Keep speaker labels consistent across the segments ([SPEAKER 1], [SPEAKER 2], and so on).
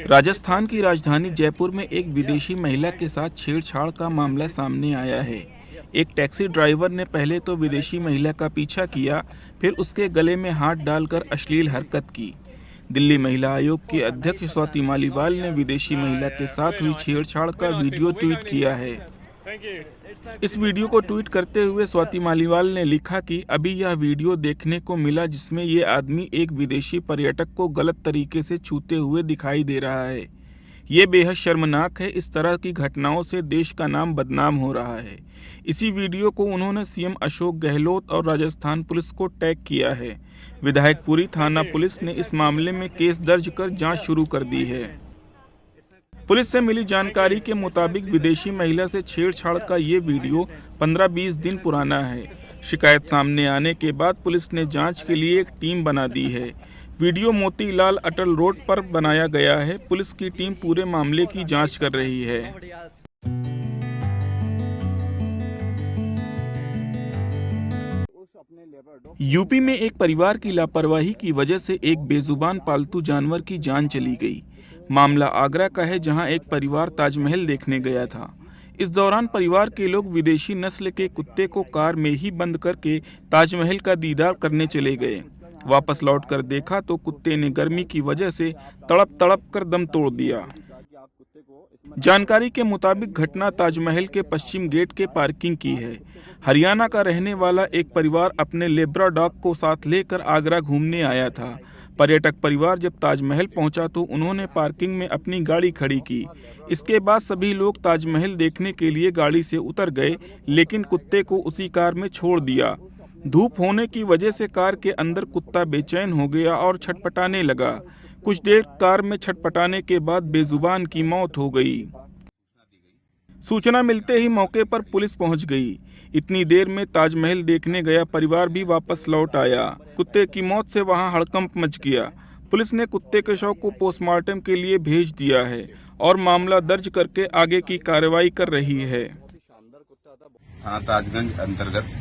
[SPEAKER 1] राजस्थान की राजधानी जयपुर में एक विदेशी महिला के साथ छेड़छाड़ का मामला सामने आया है। एक टैक्सी ड्राइवर ने पहले तो विदेशी महिला का पीछा किया, फिर उसके गले में हाथ डालकर अश्लील हरकत की। दिल्ली महिला आयोग की अध्यक्ष स्वाति मालीवाल ने विदेशी महिला के साथ हुई छेड़छाड़ का वीडियो ट्वीट किया है। इस वीडियो को ट्वीट करते हुए स्वाति मालीवाल ने लिखा कि अभी यह वीडियो देखने को मिला जिसमें ये आदमी एक विदेशी पर्यटक को गलत तरीके से छूते हुए दिखाई दे रहा है। ये बेहद शर्मनाक है। इस तरह की घटनाओं से देश का नाम बदनाम हो रहा है। इसी वीडियो को उन्होंने सीएम अशोक गहलोत और राजस्थान पुलिस को टैग किया है। विधायकपुरी थाना पुलिस ने इस मामले में केस दर्ज कर जांच शुरू कर दी है। पुलिस से मिली जानकारी के मुताबिक विदेशी महिला से छेड़छाड़ का ये वीडियो 15-20 दिन पुराना है। शिकायत सामने आने के बाद पुलिस ने जांच के लिए एक टीम बना दी है। वीडियो मोतीलाल अटल रोड पर बनाया गया है। पुलिस की टीम पूरे मामले की जांच कर रही है। यूपी में एक परिवार की लापरवाही की वजह से एक बेजुबान पालतू जानवर की जान चली गई। मामला आगरा का है, जहां एक परिवार ताजमहल देखने गया था। इस दौरान परिवार के लोग विदेशी नस्ल के कुत्ते को कार में ही बंद करके ताजमहल का दीदार करने चले गए। वापस लौटकर देखा तो कुत्ते ने गर्मी की वजह से तड़प तड़प कर दम तोड़ दिया। जानकारी के मुताबिक घटना ताजमहल के पश्चिम गेट के पार्किंग की है। हरियाणा का रहने वाला एक परिवार अपने लेब्रा डॉग को साथ लेकर आगरा घूमने आया था। पर्यटक परिवार जब ताजमहल पहुंचा तो उन्होंने पार्किंग में अपनी गाड़ी खड़ी की। इसके बाद सभी लोग ताजमहल देखने के लिए गाड़ी से उतर गए, लेकिन कुत्ते को उसी कार में छोड़ दिया। धूप होने की वजह से कार के अंदर कुत्ता बेचैन हो गया और छटपटाने लगा। कुछ देर कार में छटपटाने के बाद बेजुबान की मौत हो गई। सूचना मिलते ही मौके पर पुलिस पहुंच गई। इतनी देर में ताजमहल देखने गया परिवार भी वापस लौट आया। कुत्ते की मौत से वहां हड़कंप मच गया। पुलिस ने कुत्ते के शव को पोस्टमार्टम के लिए भेज दिया है और मामला दर्ज करके आगे की कार्रवाई कर रही है।
[SPEAKER 2] थाना ताजगंज अंतर्गत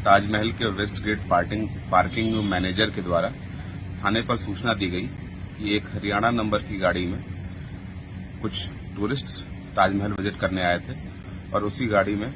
[SPEAKER 2] ताजमहल के वेस्ट गेट पार्किंग मैनेजर के द्वारा थाने पर सूचना दी गई कि एक हरियाणा नंबर की गाड़ी में कुछ टूरिस्ट ताजमहल विजिट करने आए थे और उसी गाड़ी में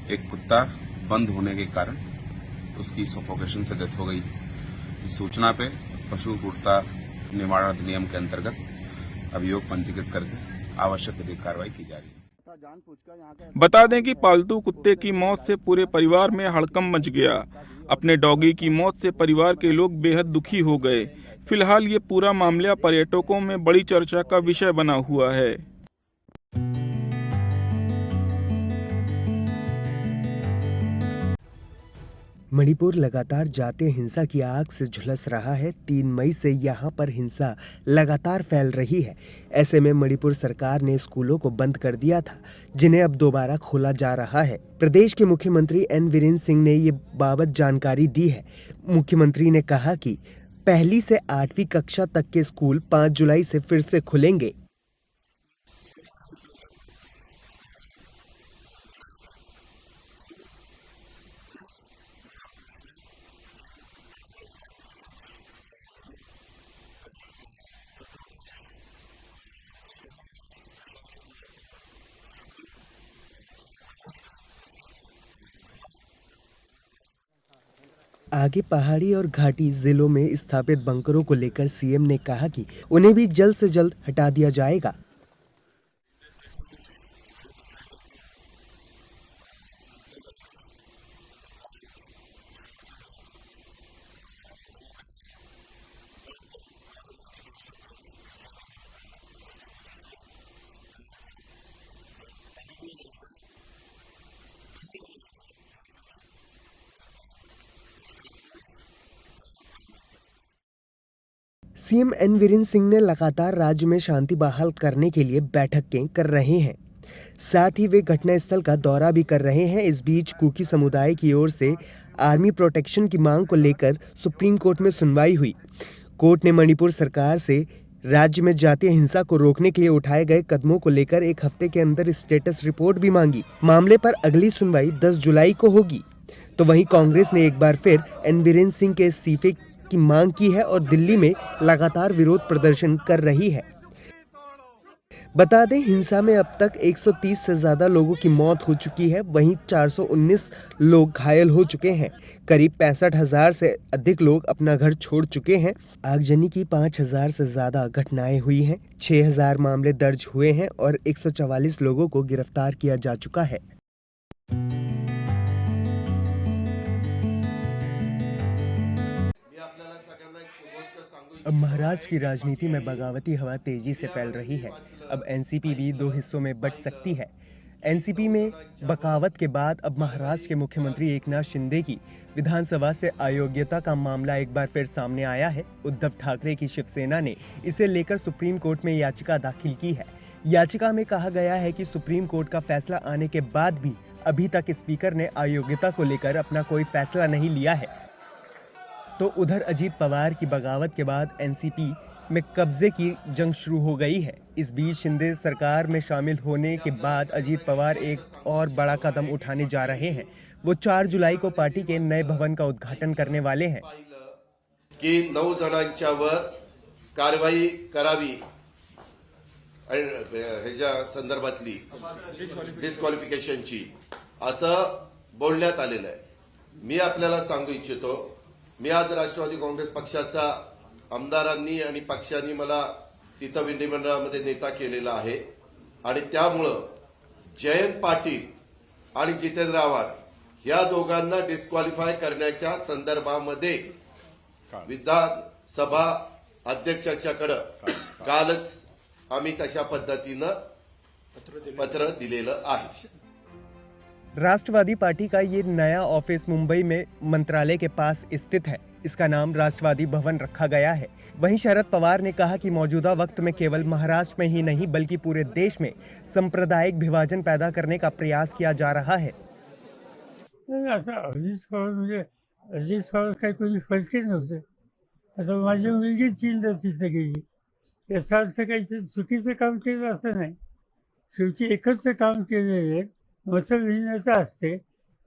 [SPEAKER 2] एक कुत्ता बंद होने के कारण उसकी सफोकेशन से डेथ हो गई। इस सूचना पे पशु क्रूरता निवारण अधिनियम के अंतर्गत अभियोग पंजीकृत करके आवश्यक विधिक कार्रवाई की जा रही है।
[SPEAKER 1] बता दें कि पालतू कुत्ते की मौत से पूरे परिवार में हड़कंप मच गया। अपने डॉगी की मौत से परिवार के लोग बेहद दुखी हो गए। फिलहाल ये पूरा मामला पर्यटकों में बड़ी चर्चा का विषय बना हुआ है।
[SPEAKER 3] मणिपुर लगातार जातीय हिंसा की आग से झुलस रहा है। 3 मई से यहां पर हिंसा लगातार फैल रही है। ऐसे में मणिपुर सरकार ने स्कूलों को बंद कर दिया था, जिन्हें अब दोबारा खोला जा रहा है। प्रदेश के मुख्यमंत्री एन वीरेंद्र सिंह ने ये बाबत जानकारी दी है। मुख्यमंत्री ने कहा कि पहली से 8वीं कक्षा तक के स्कूल 5 जुलाई से फिर से खुलेंगे। आगे पहाड़ी और घाटी जिलों में स्थापित बंकरों को लेकर सीएम ने कहा कि उन्हें भी जल्द से जल्द हटा दिया जाएगा। सीएम एन वीरेंद्र सिंह ने लगातार राज्य में शांति बहाल करने के लिए बैठकें कर रहे हैं। साथ ही वे घटनास्थल का दौरा भी कर रहे हैं। इस बीच कुकी समुदाय की ओर से आर्मी प्रोटेक्शन की मांग को लेकर सुप्रीम कोर्ट में सुनवाई हुई। कोर्ट ने मणिपुर सरकार से राज्य में जातीय हिंसा को रोकने के लिए उठाए गए कदमों को लेकर 1 हफ्ते के अंदर स्टेटस रिपोर्ट भी मांगी। मामले पर अगली सुनवाई 10 जुलाई को होगी। तो वहीं कांग्रेस ने एक बार फिर एन वीरेंद्र सिंह के इस्तीफे की मांग की है और दिल्ली में लगातार विरोध प्रदर्शन कर रही है। बता दें, हिंसा में अब तक 130 से ज़्यादा लोगों की मौत हो चुकी है, वहीं 419 लोग घायल हो चुके हैं। करीब 65,000 से अधिक लोग अपना घर छोड़ चुके हैं। आगजनी की 5,000 से ज़्यादा घटनाएं हुई हैं, 6,000 मामले दर्ज हुए हैं और 144 लोगों को गिरफ्तार किया जा चुका है। अब महाराष्ट्र की राजनीति में बगावती हवा तेजी से फैल रही है। अब एनसीपी भी दो हिस्सों में बंट सकती है। एनसीपी में बगावत के बाद अब महाराष्ट्र के मुख्यमंत्री एकनाथ शिंदे की विधानसभा से अयोग्यता का मामला एक बार फिर सामने आया है। उद्धव ठाकरे की शिवसेना ने इसे लेकर सुप्रीम कोर्ट में याचिका दाखिल की है। याचिका में कहा गया है कि सुप्रीम कोर्ट का फैसला आने के बाद भी अभी तक स्पीकर ने अयोग्यता को लेकर अपना कोई फैसला नहीं लिया है। तो उधर अजीत पवार की बगावत के बाद एनसीपी में कब्जे की जंग शुरू हो गई है। इस बीच शिंदे सरकार में शामिल होने के बाद अजीत पवार एक और बड़ा कदम उठाने जा रहे हैं। वो 4 जुलाई को पार्टी के नए भवन का उद्घाटन करने वाले हैं।
[SPEAKER 4] की 9 जणांच्यावर कारवाई करावी ह्याच्या संदर्भातली डिस्क्वालिफिकेशनची असं बोलण्यात आलेलं आहे। मी आपल्याला सांगू इच्छितो, मी आज राष्ट्रवादी काँग्रेस पक्षाचा आमदारांनी आणि पक्षांनी मला तिथं विधिमंडळामध्ये नेता केलेला आहे आणि त्यामुळं जयंत पाटील आणि जितेंद्र आव्हाड या दोघांना डिस्क्वालिफाय करण्याच्या संदर्भामध्ये विधानसभा अध्यक्षाच्याकडे कालच आम्ही तशा पद्धतीनं पत्र दिलेलं आहे।
[SPEAKER 3] राष्ट्रवादी पार्टी का ये नया ऑफिस मुंबई में मंत्रालय के पास स्थित है। इसका नाम राष्ट्रवादी भवन रखा गया है। वहीं शरद पवार ने कहा कि मौजूदा वक्त में केवल महाराष्ट्र में ही नहीं बल्कि पूरे देश में सांप्रदायिक विभाजन पैदा करने का प्रयास किया जा रहा है।
[SPEAKER 5] अजित पवार काही कोणी फलके नव्हते। आता माझी मुलगी 3दा तिथे गेली, याचा अर्थ काही चुकीचं काम केलं असं नाही। शेवटी एकच काम केलेले मतभिन्नता असते।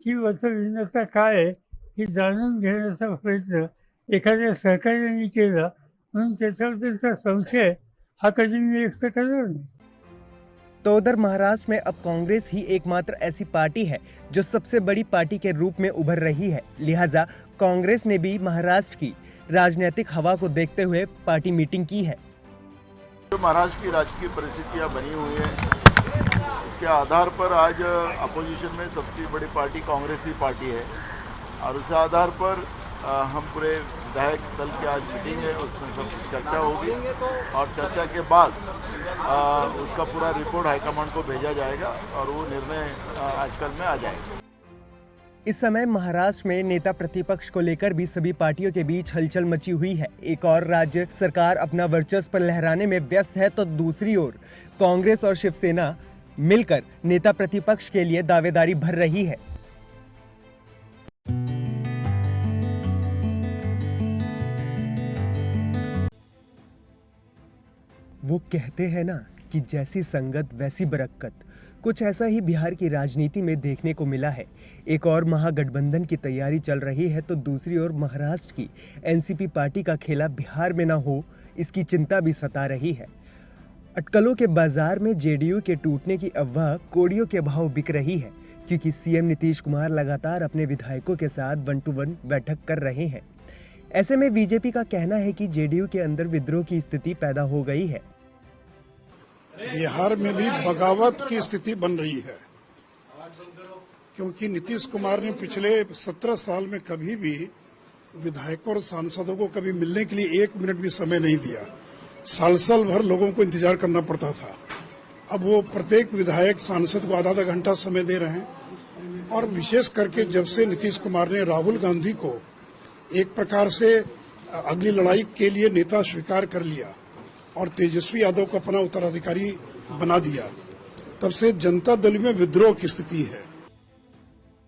[SPEAKER 5] ही मतभिन्नता काय आहे ही जाणून घेण्याचा प्रयत्न एखाद्या सहकार्याने केला, म्हणून त्याच्यावर त्यांचा संशय हा कधी मी व्यक्त करणार नाही।
[SPEAKER 3] तो उधर महाराष्ट्र में अब कांग्रेस ही एकमात्र ऐसी पार्टी है जो सबसे बड़ी पार्टी के रूप में उभर रही है। लिहाजा कांग्रेस ने भी महाराष्ट्र की राजनीतिक हवा को देखते हुए पार्टी मीटिंग की है।
[SPEAKER 6] जो महाराष्ट्र की राजकीय परिस्थितियां बनी हुई हैं, इसके आधार पर आज अपोजिशन में सबसे बड़ी पार्टी कांग्रेस ही पार्टी है और उस आधार पर हम पूरे विधायक दल की आज मीटिंग है, उसमें सब चर्चा होगी और चर्चा के बाद उसका पूरा रिपोर्ट हाईकमांड को भेजा जाएगा और वो निर्णय आजकल में आ जाएगा।
[SPEAKER 3] इस समय महाराष्ट्र में नेता प्रतिपक्ष को लेकर भी सभी पार्टियों के बीच हलचल मची हुई है। एक और राज्य सरकार अपना वर्चस्व लहराने में व्यस्त है तो दूसरी ओर कांग्रेस और शिवसेना मिलकर नेता प्रतिपक्ष के लिए दावेदारी भर रही है। वो कहते हैं ना कि जैसी संगत वैसी बरकत। कुछ ऐसा ही बिहार की राजनीति में देखने को मिला है। एक और महागठबंधन की तैयारी चल रही है तो दूसरी ओर महाराष्ट्र की एनसीपी पार्टी का खेला बिहार में ना हो, इसकी चिंता भी सता रही है। अटकलों के बाजार में जेडीयू के टूटने की अफवाह कोड़ियों के भाव बिक रही है, क्योंकि सीएम नीतीश कुमार लगातार अपने विधायकों के साथ 1-to-1 बैठक कर रहे हैं। ऐसे में बीजेपी का कहना है कि जेडीयू के अंदर विद्रोह की स्थिति पैदा हो गई है।
[SPEAKER 7] बिहार में भी बगावत की स्थिति बन रही है, क्योंकि नीतीश कुमार ने पिछले 17 साल में कभी भी विधायकों और सांसदों को कभी मिलने के लिए 1 मिनट भी समय नहीं दिया। साल भर लोगों को इंतजार करना पड़ता था। अब वो प्रत्येक विधायक सांसद को आधा घंटा समय दे रहे हैं और विशेष करके जब से नीतीश कुमार ने राहुल गांधी को एक प्रकार से अगली लड़ाई के लिए नेता स्वीकार कर लिया और तेजस्वी यादव को अपना उत्तराधिकारी बना दिया, तब से जनता दल में विद्रोह की स्थिति है।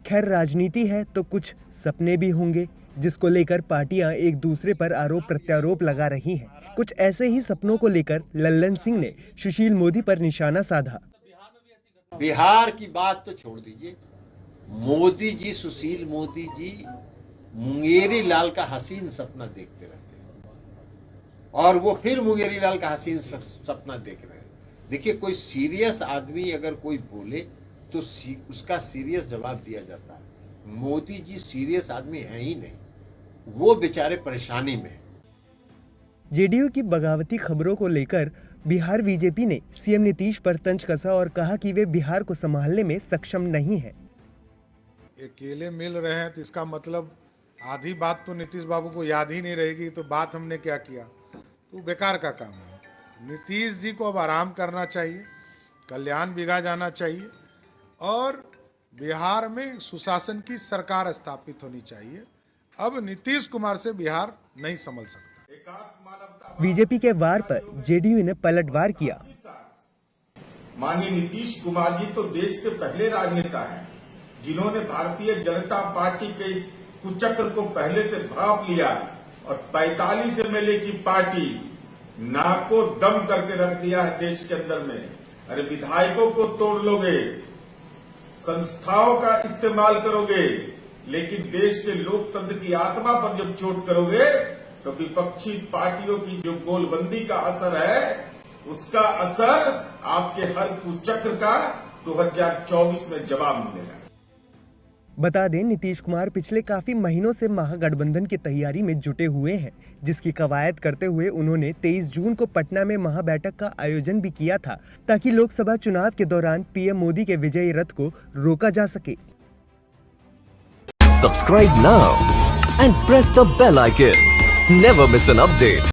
[SPEAKER 3] खैर, राजनीति है तो कुछ सपने भी होंगे जिसको लेकर पार्टियां एक दूसरे पर आरोप प्रत्यारोप लगा रही हैं। कुछ ऐसे ही सपनों को लेकर लल्लन सिंह ने सुशील मोदी पर निशाना साधा।
[SPEAKER 8] बिहार की बात तो छोड़ दीजिए, मोदी जी, सुशील मोदी जी मुंगेरी लाल का हसीन सपना देखते रहते हैं और वो फिर मुंगेरी लाल का हसीन सपना देख रहे हैं। देखिए, कोई सीरियस आदमी अगर कोई बोले तो उसका सीरियस जवाब दिया जाता है। मोदी जी सीरियस आदमी है ही नहीं, वो बेचारे परेशानी में हैं।
[SPEAKER 3] जेडीयू की बगावती खबरों को लेकर बिहार बीजेपी ने सीएम नीतीश पर तंज कसा और कहा कि वे बिहार को संभालने में सक्षम नहीं हैं।
[SPEAKER 9] अकेले मिल रहे हैं तो इसका मतलब आधी बात तो नीतीश बाबू को याद ही नहीं रहेगी, तो बात हमने क्या किया तो बेकार का काम है। नीतीश जी को अब आराम करना चाहिए, कल्याण बिगा जाना चाहिए और बिहार में सुशासन की सरकार स्थापित होनी चाहिए। अब नीतीश कुमार से बिहार नहीं संभल सकता।
[SPEAKER 3] बीजेपी के वार पर जेडीयू ने पलटवार किया।
[SPEAKER 10] माननीय नीतीश कुमार जी तो देश के पहले राजनेता हैं, जिन्होंने भारतीय जनता पार्टी के इस कुचक्र को पहले से भांप लिया और 45 एमएलए की पार्टी नाको दम करके रख दिया है देश के अंदर में। अरे विधायकों को तोड़ लोगे, संस्थाओं का इस्तेमाल करोगे, लेकिन देश के लोकतंत्र की आत्मा पर जब चोट करोगे तो विपक्षी पार्टियों की जो गोलबंदी का असर है, उसका असर आपके हर कुचक्र का 2024 में जवाब मिलेगा।
[SPEAKER 3] बता दें, नीतीश कुमार पिछले काफी महीनों से महागठबंधन की तैयारी में जुटे हुए हैं, जिसकी कवायद करते हुए उन्होंने 23 जून को पटना में महाबैठक का आयोजन भी किया था, ताकि लोकसभा चुनाव के दौरान पीएम मोदी के विजयी रथ को रोका जा सके।
[SPEAKER 11] Subscribe now and press the bell icon. Never miss an update.